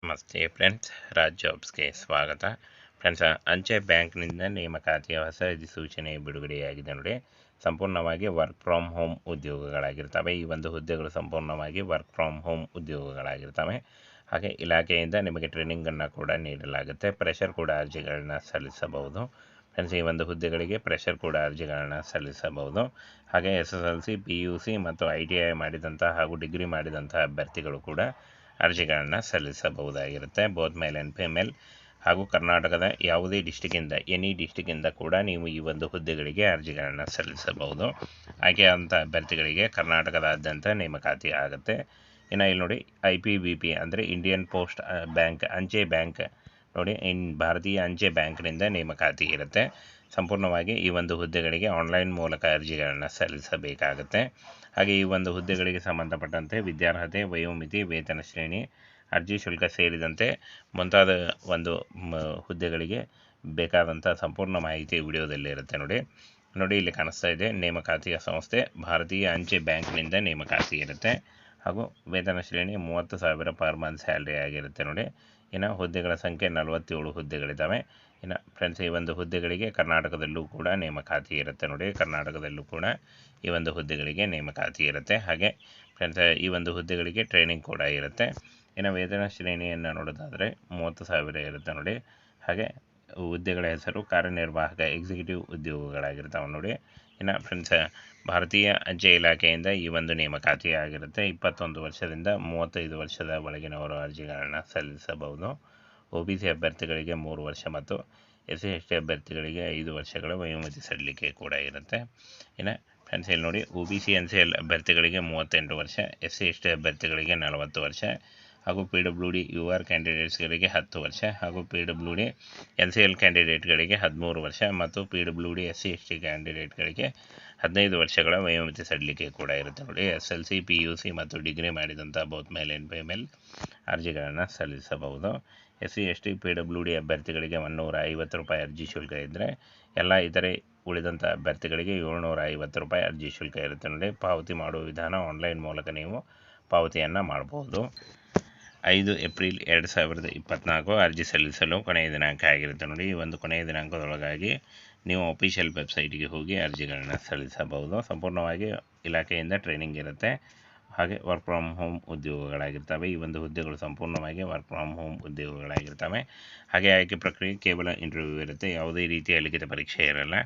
ನಮಸ್ತೆ ಫ್ರೆಂಡ್ಸ್, ರಾಜ್ ಜಾಬ್ಸ್ಗೆ ಸ್ವಾಗತ. ಫ್ರೆಂಡ್ಸ್, ಅಂಚೆ ಬ್ಯಾಂಕ್ನಿಂದ ನೇಮಕಾತಿಯ ಹೊಸ ಅಧಿಸೂಚನೆ ಬಿಡುಗಡೆಯಾಗಿದೆ ನೋಡಿ. ಸಂಪೂರ್ಣವಾಗಿ ವರ್ಕ್ ಫ್ರಮ್ ಹೋಮ್ ಉದ್ಯೋಗಗಳಾಗಿರ್ತವೆ. ಈ ಒಂದು ಹುದ್ದೆಗಳು ಸಂಪೂರ್ಣವಾಗಿ ವರ್ಕ್ ಫ್ರಮ್ ಹೋಮ್ ಉದ್ಯೋಗಗಳಾಗಿರ್ತವೆ. ಹಾಗೆ ಇಲಾಖೆಯಿಂದ ನಿಮಗೆ ಟ್ರೈನಿಂಗನ್ನು ಕೂಡ ನೀಡಲಾಗುತ್ತೆ. ಪ್ರೆಷರ್ ಕೂಡ ಅರ್ಜಿಗಳನ್ನ ಸಲ್ಲಿಸಬಹುದು. ಫ್ರೆಂಡ್ಸ್, ಈ ಒಂದು ಹುದ್ದೆಗಳಿಗೆ ಪ್ರೆಷರ್ ಕೂಡ ಅರ್ಜಿಗಳನ್ನ ಸಲ್ಲಿಸಬಹುದು. ಹಾಗೆ SSLC, PUC ಮತ್ತು ITI ಮಾಡಿದಂಥ ಹಾಗೂ ಡಿಗ್ರಿ ಮಾಡಿದಂಥ ಅಭ್ಯರ್ಥಿಗಳು ಕೂಡ ಅರ್ಜಿಗಳನ್ನು ಸಲ್ಲಿಸಬಹುದಾಗಿರುತ್ತೆ. Both male and female. ಹಾಗೂ ಕರ್ನಾಟಕದ ಯಾವುದೇ ಡಿಸ್ಟಿಕ್ಕಿಂದ, ಎನಿ ಡಿಸ್ಟಿಕ್ಕಿಂದ ಕೂಡ ನೀವು ಈ ಒಂದು ಹುದ್ದೆಗಳಿಗೆ ಅರ್ಜಿಗಳನ್ನು ಸಲ್ಲಿಸಬಹುದು. ಆಯ್ಕೆಯಾದಂಥ ಅಭ್ಯರ್ಥಿಗಳಿಗೆ ಕರ್ನಾಟಕದಾದ್ಯಂತ ನೇಮಕಾತಿ ಆಗುತ್ತೆ. ಇನ್ನು ಇಲ್ಲಿ ನೋಡಿ, IPBP ಅಂದರೆ ಇಂಡಿಯನ್ ಪೋಸ್ಟ್ ಬ್ಯಾಂಕ್, ಅಂಚೆ ಬ್ಯಾಂಕ್ ನೋಡಿ, ಭಾರತೀಯ ಅಂಚೆ ಬ್ಯಾಂಕ್ನಿಂದ ನೇಮಕಾತಿ ಇರುತ್ತೆ. ಸಂಪೂರ್ಣವಾಗಿ ಈ ಒಂದು ಹುದ್ದೆಗಳಿಗೆ ಆನ್ಲೈನ್ ಮೂಲಕ ಅರ್ಜಿಗಳನ್ನು ಸಲ್ಲಿಸಬೇಕಾಗುತ್ತೆ. ಹಾಗೆ ಈ ಒಂದು ಹುದ್ದೆಗಳಿಗೆ ಸಂಬಂಧಪಟ್ಟಂತೆ ವಿದ್ಯಾರ್ಹತೆ, ವಯೋಮಿತಿ, ವೇತನ ಶ್ರೇಣಿ, ಅರ್ಜಿ ಶುಲ್ಕ ಸೇರಿದಂತೆ ಮುಂತಾದ ಒಂದು ಹುದ್ದೆಗಳಿಗೆ ಬೇಕಾದಂಥ ಸಂಪೂರ್ಣ ಮಾಹಿತಿ ವಿಡಿಯೋದಲ್ಲಿ ಇರುತ್ತೆ ನೋಡಿ. ಇಲ್ಲಿ ಕಾಣಿಸ್ತಾ ಇದೆ, ನೇಮಕಾತಿಯ ಸಂಸ್ಥೆ ಭಾರತೀಯ ಅಂಚೆ ಬ್ಯಾಂಕ್ನಿಂದ ನೇಮಕಾತಿ ಇರುತ್ತೆ. ಹಾಗೂ ವೇತನ ಶ್ರೇಣಿ 30,000 ಪರ್ ಮಂತ್ ಸ್ಯಾಲ್ರಿ ಆಗಿರುತ್ತೆ ನೋಡಿ. ಇನ್ನು ಹುದ್ದೆಗಳ ಸಂಖ್ಯೆ 47 ಹುದ್ದೆಗಳಿದ್ದಾವೆ. ಇನ್ನು ಫ್ರೆಂಡ್ಸ್, ಈ ಒಂದು ಹುದ್ದೆಗಳಿಗೆ ಕರ್ನಾಟಕದಲ್ಲೂ ಕೂಡ ನೇಮಕಾತಿ ಇರುತ್ತೆ ನೋಡಿ. ಕರ್ನಾಟಕದಲ್ಲೂ ಕೂಡ ಈ ಒಂದು ಹುದ್ದೆಗಳಿಗೆ ನೇಮಕಾತಿ ಇರುತ್ತೆ. ಹಾಗೆ ಫ್ರೆಂಡ್ಸ್, ಈ ಒಂದು ಹುದ್ದೆಗಳಿಗೆ ಟ್ರೈನಿಂಗ್ ಕೂಡ ಇರುತ್ತೆ. ಇನ್ನು ವೇತನ ಶ್ರೇಣಿಯನ್ನು ನೋಡೋದಾದರೆ 30,000 ಇರುತ್ತೆ ನೋಡಿ. ಹಾಗೆ ಹುದ್ದೆಗಳ ಹೆಸರು ಕಾರ್ಯನಿರ್ವಾಹಕ, ಎಕ್ಸಿಕ್ಯೂಟಿವ್ ಉದ್ಯೋಗಗಳಾಗಿರ್ತಾವೆ ನೋಡಿ. ಇನ್ನು ಫ್ರೆಂಡ್ಸ್, ಭಾರತೀಯ ಅಂಚೆ ಇಲಾಖೆಯಿಂದ ಈ ಒಂದು ನೇಮಕಾತಿ ಆಗಿರುತ್ತೆ. 21 ವರ್ಷದಿಂದ 35 ವರ್ಷದ ಒಳಗಿನವರು ಅರ್ಜಿಗಳನ್ನು ಸಲ್ಲಿಸಬಹುದು. OBC ಅಭ್ಯರ್ಥಿಗಳಿಗೆ 3 ವರ್ಷ ಮತ್ತು SC/ST ಅಭ್ಯರ್ಥಿಗಳಿಗೆ 5 ವರ್ಷಗಳ ವಯೋಮಿತಿ ಸಡಿಲಿಕೆ ಕೂಡ ಇರುತ್ತೆ. ಇನ್ನು ಫ್ರೆಂಡ್ಸ್, ಇಲ್ಲಿ ನೋಡಿ, OBC NCL ಅಭ್ಯರ್ಥಿಗಳಿಗೆ 38 ವರ್ಷ, SC/ST ಅಭ್ಯರ್ಥಿಗಳಿಗೆ 40 ವರ್ಷ, ಹಾಗೂ PWD UR ಕ್ಯಾಂಡಿಡೇಟ್ಸ್ಗಳಿಗೆ 10 ವರ್ಷ, ಹಾಗೂ PWD NCL ಕ್ಯಾಂಡಿಡೇಟ್ಗಳಿಗೆ 13 ವರ್ಷ ಮತ್ತು PWD SC/ST ಕ್ಯಾಂಡಿಡೇಟ್ಗಳಿಗೆ 15 ವರ್ಷಗಳ ವಯೋಮಿತಿ ಸಡಿಲಿಕೆ ಕೂಡ ಇರುತ್ತೆ ನೋಡಿ. SSLC, PUC ಮತ್ತು ಡಿಗ್ರಿ ಮಾಡಿದಂಥ ಬೋತ್ ಮೇಲ್ ಆ್ಯಂಡ್ ಫಿಮೇಲ್ ಅರ್ಜಿಗಳನ್ನು ಸಲ್ಲಿಸಬಹುದು. SC/ST, PWD ಅಭ್ಯರ್ಥಿಗಳಿಗೆ 150 ರೂಪಾಯಿ ಅರ್ಜಿ ಶುಲ್ಕ ಇದ್ದರೆ, ಎಲ್ಲ ಇತರೆ ಉಳಿದಂಥ ಅಭ್ಯರ್ಥಿಗಳಿಗೆ 750 ರೂಪಾಯಿ ಅರ್ಜಿ ಶುಲ್ಕ ಇರುತ್ತೆ ನೋಡಿ. ಪಾವತಿ ಮಾಡುವ ವಿಧಾನ ಆನ್ಲೈನ್ ಮೂಲಕ ನೀವು ಪಾವತಿಯನ್ನು ಮಾಡಬಹುದು. 5 ಏಪ್ರಿಲ್ 2024 ಅರ್ಜಿ ಸಲ್ಲಿಸಲು ಕೊನೆಯ ದಿನಾಂಕ ಆಗಿರುತ್ತೆ ನೋಡಿ. ಈ ಒಂದು ಕೊನೆಯ ದಿನಾಂಕದೊಳಗಾಗಿ ನೀವು ಅಫಿಷಿಯಲ್ ವೆಬ್ಸೈಟ್ಗೆ ಹೋಗಿ ಅರ್ಜಿಗಳನ್ನು ಸಲ್ಲಿಸಬಹುದು. ಸಂಪೂರ್ಣವಾಗಿ ಇಲಾಖೆಯಿಂದ ಟ್ರೈನಿಂಗ್ ಇರುತ್ತೆ. ಹಾಗೆ ವರ್ಕ್ ಫ್ರಮ್ ಹೋಮ್ ಉದ್ಯೋಗಗಳಾಗಿರ್ತವೆ. ಈ ಒಂದು ಹುದ್ದೆಗಳು ಸಂಪೂರ್ಣವಾಗಿ ವರ್ಕ್ ಫ್ರಮ್ ಹೋಮ್ ಉದ್ಯೋಗಗಳಾಗಿರ್ತವೆ. ಹಾಗೆ ಆಯ್ಕೆ ಪ್ರಕ್ರಿಯೆ ಕೇವಲ ಇಂಟರ್ವ್ಯೂ ಇರುತ್ತೆ. ಯಾವುದೇ ರೀತಿಯ ಲಿಖಿತ ಪರೀಕ್ಷೆ ಇರಲ್ಲ.